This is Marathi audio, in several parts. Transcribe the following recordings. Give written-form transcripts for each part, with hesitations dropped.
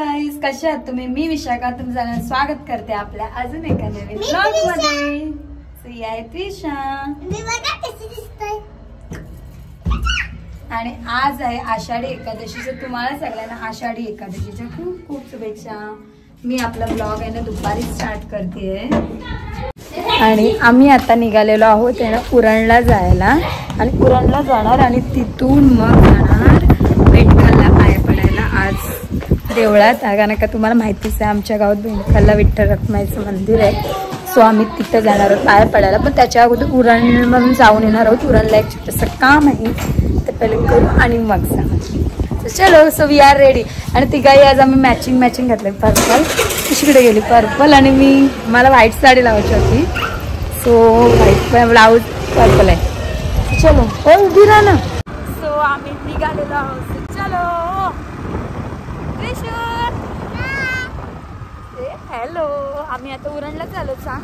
गाईज, कशा आहात तुम्ही? मी विशाखा तुमचं स्वागत करते आपल्या अजून एका नवीन ब्लॉग मध्ये. ही आहे त्रिशा आणि आज आहे आषाढी एकादशीचं. तुम्हाला सगळ्यांना आषाढी एकादशीच्या खूप खूप शुभेच्छा. मी आपला ब्लॉग आहे ना दुपारी स्टार्ट करते आणि आम्ही आता निघालेलो आहोत उरणला जायला आणि उरणला जाणार आणि तिथून मग जाणार बेंडखालला पाय पडायला आज देवळात. कारण का तुम्हाला माहितीच आहे आमच्या गावात बेंडखालला विठ्ठल रखुमाईचं मंदिर आहे. सो आम्ही तिथं जाणार आहोत पाय पडायला. पण त्याच्या अगोदर उरण म्हणून जाऊन येणार आहोत. उरणला एक छोटंसं काम आहे ते पहिले करू आणि मग जा. चलो सो वी आर रेडी. आणि तिघाही आज आम्ही मॅचिंग घातले. पर्पल तिकडे गेली पर्पल आणि मला व्हाईट साडी लावायची होती. सो व्हाईट ब्लाऊज पर्पल आहे. चलो हो उभी राहा ना. सो आम्ही निघालेलो आहोत. चलो हॅलो. आम्ही आता उरणला चालू सांग.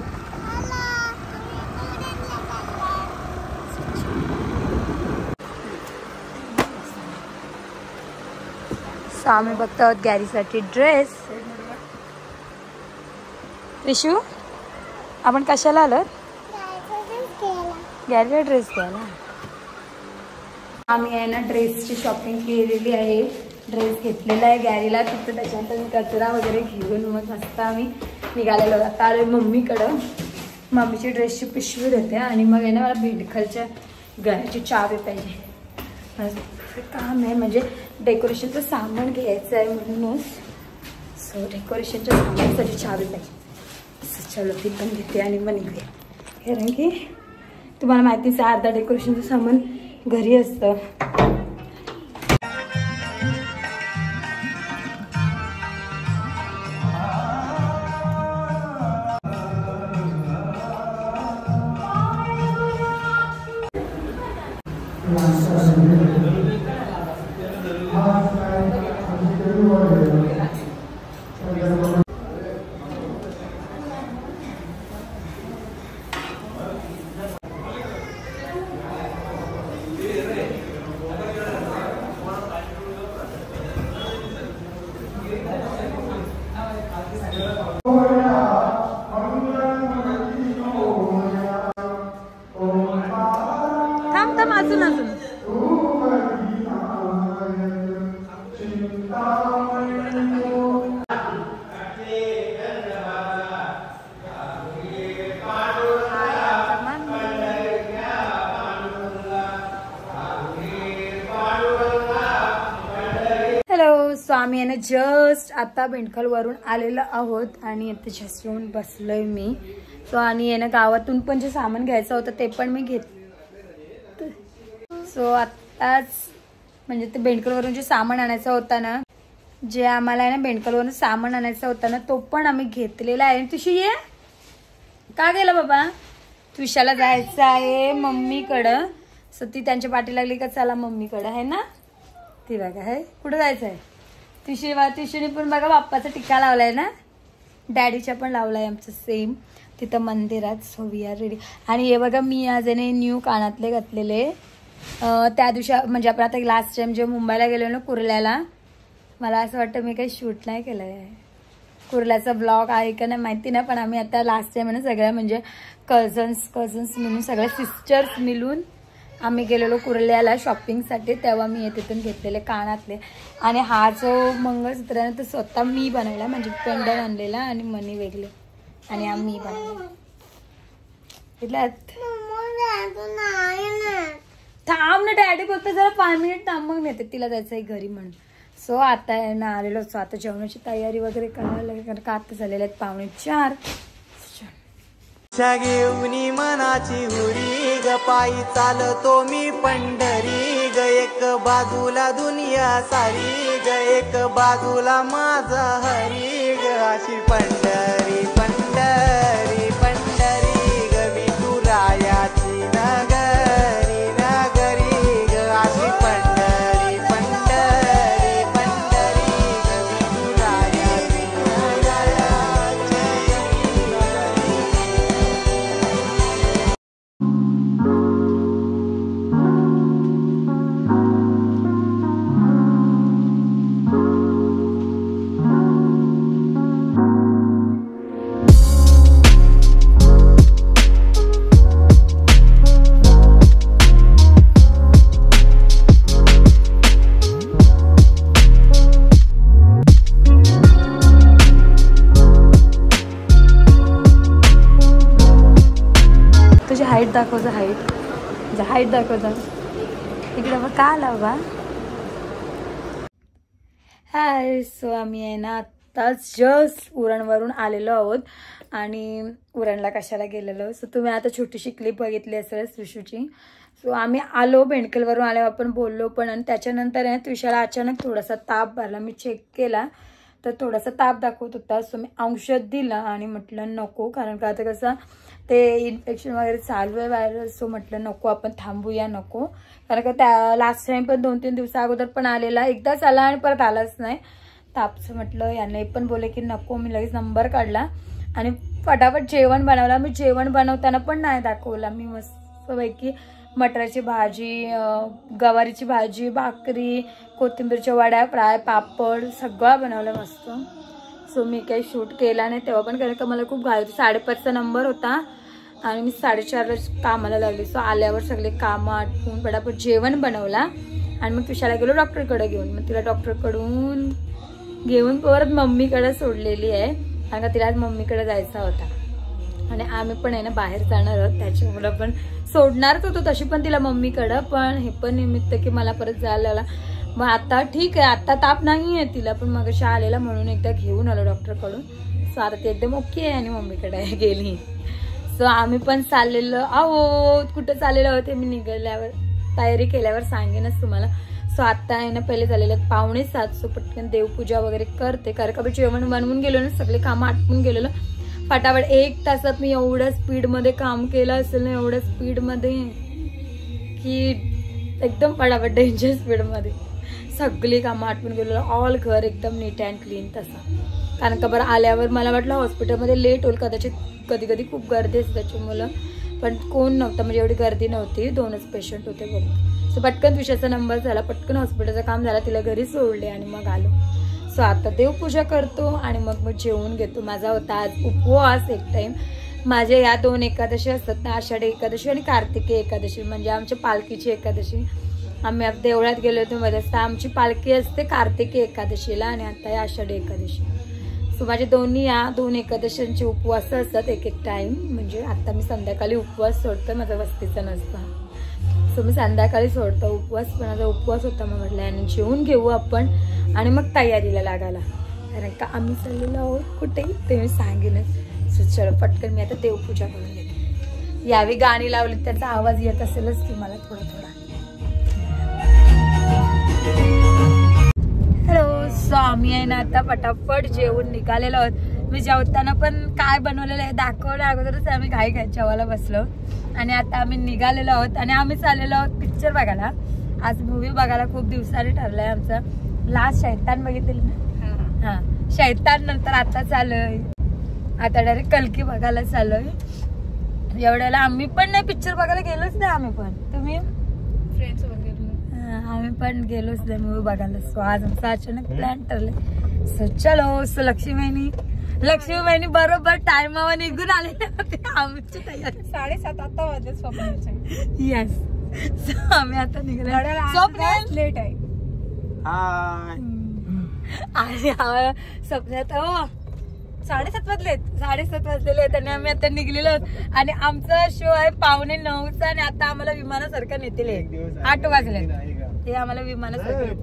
सो आम्ही बघतो आहोत गॅरीसाठी ड्रेस. विशू आपण कशाला आलो? गॅरीला ड्रेस घ्यायला. आम्ही आहे ना ड्रेसची शॉपिंग केलेली आहे. ड्रेस घेतलेला आहे गॅरीला. तिथं त्याच्यानंतर मी कचरा वगैरे घेऊन मग मस्त आम्ही निघालेलो. आता आलो मम्मीकडं. मम्मीची ड्रेसची पिशवी देते आणि मग आहे ना मला बेंडखालच्या घराची चावी पाहिजे. काम आहे म्हणजे डेकोरेशनचं सामान घ्यायचं आहे म्हणूनच. सो डेकोरेशनच्या सामानासाठी चावी पाहिजे. चलो ती पण घेते आणि मग निघूया. कारण की तुम्हाला माहितीच आहे अर्धा डेकोरेशनचं सामान घरी असतं. सो आम्ही आहे ना जस्ट आता बेंडखालवरून आलेलो आहोत आणि आता जस्ट येऊन बसलोय मी. सो आणि आहे ना गावातून पण जे सामान घ्यायचं होतं ते पण मी घेत. सो आत्ताच म्हणजे ते बेंडखालवरून जे सामान आणायचं होतं ना, जे आम्हाला आहे ना बेंडखालवरून सामान आणायचं होतं ना, तो पण आम्ही घेतलेला आहे. तुझी ये का गेला बाबा? तुषाला जायचं आहे मम्मीकडं. सो ती त्यांच्या पाठी लागली का चला मम्मीकडं आहे ना. ती बघा आहे कुठं जायचं आहे. तिशीने पण बघा बाप्पाचा टिक्का लावलाय ना. डॅडीच्या पण लावलाय आमचं सेम तिथं मंदिरात. So we are ready. आणि हे बघा मी आज याने न्यू कानातले घातलेले. त्या दिवशी म्हणजे आपण आता लास्ट टाइम जे मुंबईला गेलो ना कुर्ल्याला, मला असं वाटतं मी काही शूट नाही केलं आहे. कुर्ल्याचा ब्लॉग आहे का नाही माहिती नाही. पण आम्ही आता लास्ट टाइम ना सगळ्या म्हणजे कझन्स मिळून सगळ्या सिस्टर्स मिळून आम्ही गेलेलो कुर्ल्याला शॉपिंगसाठी. तेव्हा मी हे तिथून घेतलेले कानातले. आणि हा जो मंगळसूत्र आहे तो स्वतः मी बनवला. म्हणजे पेंडल आणलेला आणि मनी वेगळे आणि आम्ही बनवले. थांब ना डॅडी बोलतो जरा 5 मिनिट थांब मग नेते. तिला जायचं आहे घरी म्हणून. सो आता आहे ना आलेलो. सो आता जेवणाची तयारी वगैरे करायला लागेल कारण का आता झालेले आहेत 3:45. घेऊनी मनाची हुरी ग पायी चालतो मी पंढरी ग. एक बाजूला दुनिया सारी ग, एक बाजूला माझा हरी ग. अशी पंढरी पंढरी पंढरी ग विठुरायाची नगरी नगरी ग. अशी पंढरी पंढरी पंढरी ग विठुरायाची नगरी. दाखवतो, हाईट दाखवतो. इकडे बघ का आला बा. हाय. सो आम्ही आहे ना आत्ताच जस्ट उरणवरून आलेलो आहोत आणि उरणला कशाला गेलेलो. सो तुम्ही आता छोटीशी क्लिप बघितली असेल त्रिशूची. सो आम्ही आलो बेंडकलवरून आलो, आपण बोललो पण. आणि त्याच्यानंतर आहे त्रिशाला अचानक थोडासा ताप आला. मी चेक केला तर थोडासा ताप दाखवत होता. सो मी औषध दिलं आणि म्हटलं नको, कारण का आता कसं ते इन्फेक्शन वगैरे चालू आहे व्हायरल. सो म्हटलं नको, आपण थांबूया, नको. कारण का त्या लास्ट टाइम पण 2-3 दिवसा अगोदर पण आलेला, एकदाच आला आणि परत आलाच नाही तापचं. म्हटलं यांना पण बोले की नको. मी लगेच नंबर काढला आणि फटाफट जेवण बनवला. मी जेवण बनवताना पण नाही दाखवला. मी मस्तपैकी मटराची भाजी, गवारीची भाजी, भाकरी, कोथिंबीरच्या वड्या, फ्राय, पापड सगळं बनवलं मस्त. सो मी काही शूट केला नाही तेव्हा पण, कारण का मला खूप घाई होती. 5:30चा नंबर होता आणि मी 4:30ला कामाला लागली. सो आल्यावर सगळे कामं आटपून पटापट जेवण बनवला आणि मग तुझ्याला गेलो डॉक्टरकडे घेऊन. मग तिला डॉक्टरकडून घेऊन परत मम्मीकडे सोडलेली आहे, कारण का तिला आज मम्मीकडे जायचा होता. आणि आम्ही पण आहे ना बाहेर जाणार आहोत, त्याच्यामुळं पण सोडणारच होतो तशी पण तिला मम्मीकडं. पण हे पण निमित्त की मला परत जायला लागला. मग आता ठीक आहे, आता ताप नाही आहे तिला, पण मग अशा आलेला म्हणून एकदा घेऊन आलो डॉक्टरकडून. सो आता ती एकदम ओके आहे आणि मम्मीकडे गेली. सो आम्ही पण चाललेलो आहोत. कुठं चाललेलो आहोत हे मी निघाल्यावर तयारी केल्यावर सांगेनच तुम्हाला. सो आता आहे ना पहिले झालेले 6:45. सो पटकन देवपूजा वगैरे करते, कारण का जेवण बनवून गेलो ना, सगळे कामं आटपून गेलेलो. फटाफट 1 तासात मी एवढ्या स्पीडमध्ये काम केलं असेल ना, एवढ्या स्पीडमध्ये की एकदम फटाफट डेंजर स्पीडमध्ये सगळी कामं आटपून गेलेलो. ऑल घर एकदम नीट अँड क्लीन तसा. कारण का बरं आल्यावर मला वाटलं हॉस्पिटलमध्ये लेट होईल, कदाचित कधी खूप गर्दी असते त्याच्यामुळं. पण कोण नव्हतं, म्हणजे एवढी गर्दी नव्हती, 2च पेशंट होते बघ. सो पटकन विषयाचा नंबर झाला, पटकन हॉस्पिटलचं काम झालं, तिला घरी सोडले आणि मग आलो. सो आता देवपूजा करतो आणि मग जेवून घेतो. माझा होता आज उपवास एक टाइम. माझे या 2 एकादशी असतात ना, आषाढी एकादशी आणि कार्तिकी एकादशी, म्हणजे आमच्या पालखीची एकादशी. आम्ही देवळात गेलो होतो मध्ये, आमची पालखी असते कार्तिकी एकादशीला आणि आता या आषाढी एकादशी. सो माझे या 2 एकादशींचे उपवास असतात एक टाइम. म्हणजे आता मी संध्याकाळी उपवास सोडतो, माझा वस्तीचा नसता. सो मी संध्याकाळी सोडतो उपवास, पण माझा उपवास होता. मग म्हटलं आणि जेवून घेऊ आपण आणि मग तयारीला लागायला, कारण का आम्ही चाललेलो आहोत कुठे ते मी सांगेनच. सो चलो पटकन मी आता देवपूजा करून घेते. यावी गाणी लावली त्याचा आवाज येत असेलच की मला थोडा. हॅलो. सो आम्ही आहे ना आता फटाफट जेवून निघालेलो आहोत. मी जेवताना पण काय बनवलेलं आहे दाखवलं अगोदरच. आम्ही घाई जेवायला बसलो आणि आता आम्ही निघालेलो आहोत आणि आम्ही चाललेलो आहोत पिक्चर बघायला. आज मूवी बघायला खूप दिवसांनी ठरलंय आमचं. लास्ट शैतान बघितली ना, हा शैतान नंतर आता चालूय, आता डायरेक्ट कल्की बघायला चालूय. एवढ्याला आम्ही पण नाही पिक्चर बघायला गेलोच नाही. आम्ही पण, तुम्ही फ्रेंड्स सोबत गेलो, आम्ही पण गेलोच नाही मूवी बघायला. सो आज आमचा अचानक प्लॅन ठरले. सो चलो. सो लक्ष्मीबाईनी बरोबर टायमावर निघून आलेले होते. आमची तयारी 7:30 आता वाजले स्वप्नाचे. येस. सो आम्ही आता निघाले. स्वप्न लेट आहे. आणि स्वप्नात 7:30 वाजलेत. 7:30 वाजलेले आहेत आणि आम्ही आता निघलेलो आहोत. आणि आमचा शो आहे 8:45चा आणि आता आम्हाला विमानासारखं नेतील. 8 वाजले ते आम्हाला विमानासारखं नेतील.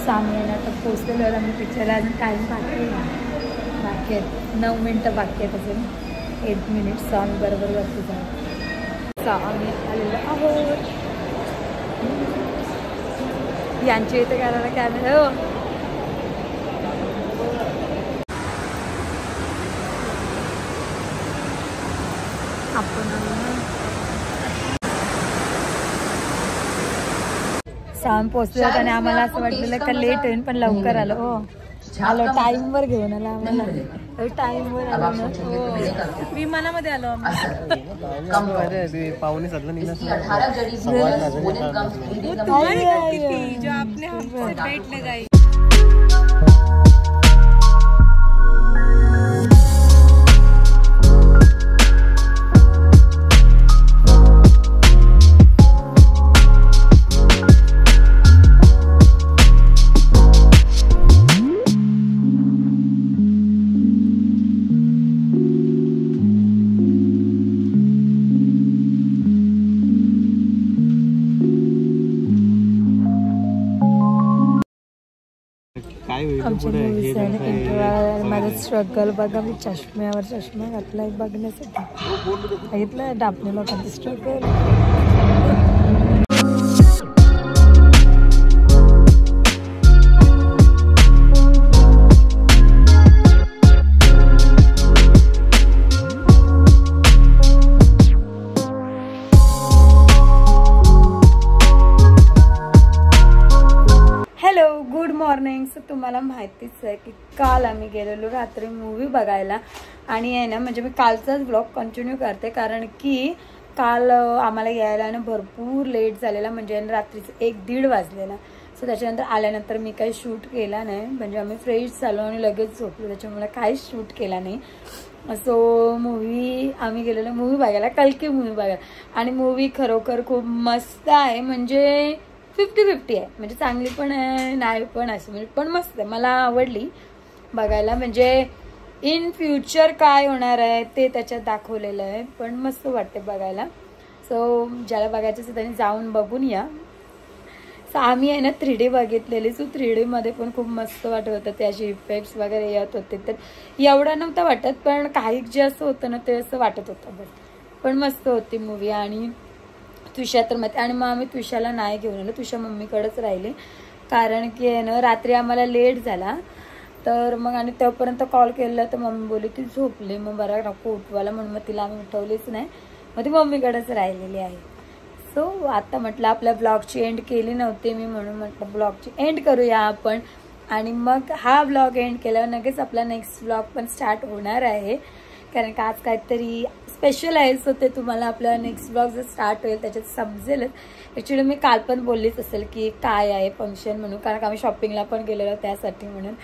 सामने आता पोचलेलो आम्ही पिक्चरला. अजून टाइम बाकी आहेत, 9 मिनिटं बाकी आहेत, अजून 8 मिनिट्स. आम्ही बरोबर वरती जाऊ. आम्ही आलेलो आहोत. यांच्या इथे करायला कॅमेरा हो. आपण साम पोचलो आणि आम्हाला असं वाटलेलं का लेट होईल, पण लवकर आलो. हो आलो, टाइम वर घेऊन आला आम्हाला. टाइम वर आलो ना. हो विमानामध्ये आलो आम्ही. 5:45 निघालो. जो आपने हमसे पेट लगाई. आमच्या मूवीचा इंटरव्ह्यू माझं स्ट्रगल बघा. मी चष्म्यावर चष्मा घातला बघण्यासाठी. ऐकलं डापणे लोकांचं स्ट्रगल. Good morning. सो तुम्हाला माहितीच आहे की काल आम्ही गेलेलो रात्री मूवी बघायला. आणि आहे ना म्हणजे मी कालचाच ब्लॉग कंटिन्यू करते कारण की काल आम्हाला यायला ना भरपूर लेट झालेला. म्हणजे रात्रीचं 1-1:30 वाजलेला. सो त्याच्यानंतर आल्यानंतर मी काही शूट केला नाही. म्हणजे आम्ही फ्रेश झालो आणि लगेच झोपलो. त्याच्यामुळे काहीच शूट केला नाही. सो मूवी आम्ही गेलेलो मूवी बघायला, कल्की मूवी बघायला. आणि मूवी खरोखर खूप मस्त आहे. म्हणजे 50-50 आहे. म्हणजे चांगली पण आहे नाही पण अशी म्हणजे पण मस्त आहे. मला आवडली बघायला. म्हणजे इन फ्युचर काय होणार आहे ते त्याच्यात दाखवलेलं आहे. पण मस्त वाटते बघायला. सो ज्याला बघायचं असेल त्यांनी जाऊन बघून या. सो आम्ही आहे ना 3D बघितलेली. सो 3D मध्ये पण खूप मस्त वाटत होतं. ते असे इफेक्ट्स वगैरे येत होते. तर एवढं नव्हतं वाटत पण काही जे असं होतं ना ते असं वाटत होतं. पण मस्त होती मूवी. आणि तुषा तर मग आणि मग आम्ही तुषाला नाही घेऊन आलो. तुषा मम्मीकडेच राहिली कारण की आहे ना रात्री आम्हाला लेट झाला. तर मग आणि तोपर्यंत कॉल केला तर मम्मी बोलली ती झोपली. मग बरा नको उठवायला म्हणून मग तिला आम्ही उठवलीच नाही. मग ती मम्मीकडेच राहिलेली आहे. सो आता म्हटलं आपल्या ब्लॉगची एंड केली नव्हती मी म्हणून म्हटलं ब्लॉगची एंड करूया आपण. आणि मग हा ब्लॉग एंड केल्यावर नक्कीच आपला नेक्स्ट ब्लॉग पण स्टार्ट होणार आहे. कारण का आज काहीतरी स्पेशल आहे. सो ते तुम्हाला आपला नेक्स्ट ब्लॉग जर स्टार्ट होईल त्याच्यात समजेलच. ॲक्च्युली मी काल पण बोललीच असेल की काय आहे फंक्शन म्हणून. कारण आम्ही शॉपिंगला पण गेलेलो त्यासाठी म्हणून.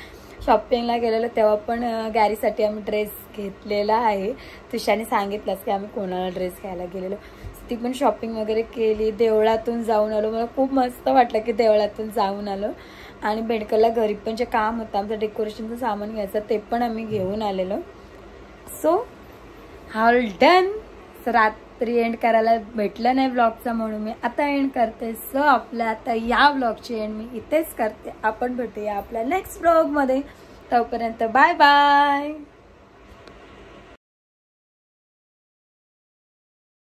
शॉपिंगला गेलेलो तेव्हा पण गॅरीसाठी आम्ही ड्रेस घेतलेला आहे. तुषाने सांगितलंच की आम्ही कोणाला ड्रेस घ्यायला गेलेलो. ती पण शॉपिंग वगैरे केली. देवळातून जाऊन आलो. मला खूप मस्त वाटलं की देवळातून जाऊन आलो. आणि बेडकरला घरी पण जे काम होतं आमचं डेकोरेशनचं सामान घ्यायचं ते पण आम्ही घेऊन आलेलो. So all done. सो रात्री एंड करायला भेटलं नाही ब्लॉगचा म्हणून मी आता एंड करते. सो आपल्या आता या ब्लॉगची एंड मी इथेच करते. आपण भेटूया आपल्या नेक्स्ट ब्लॉगमध्ये. तोपर्यंत बाय बाय.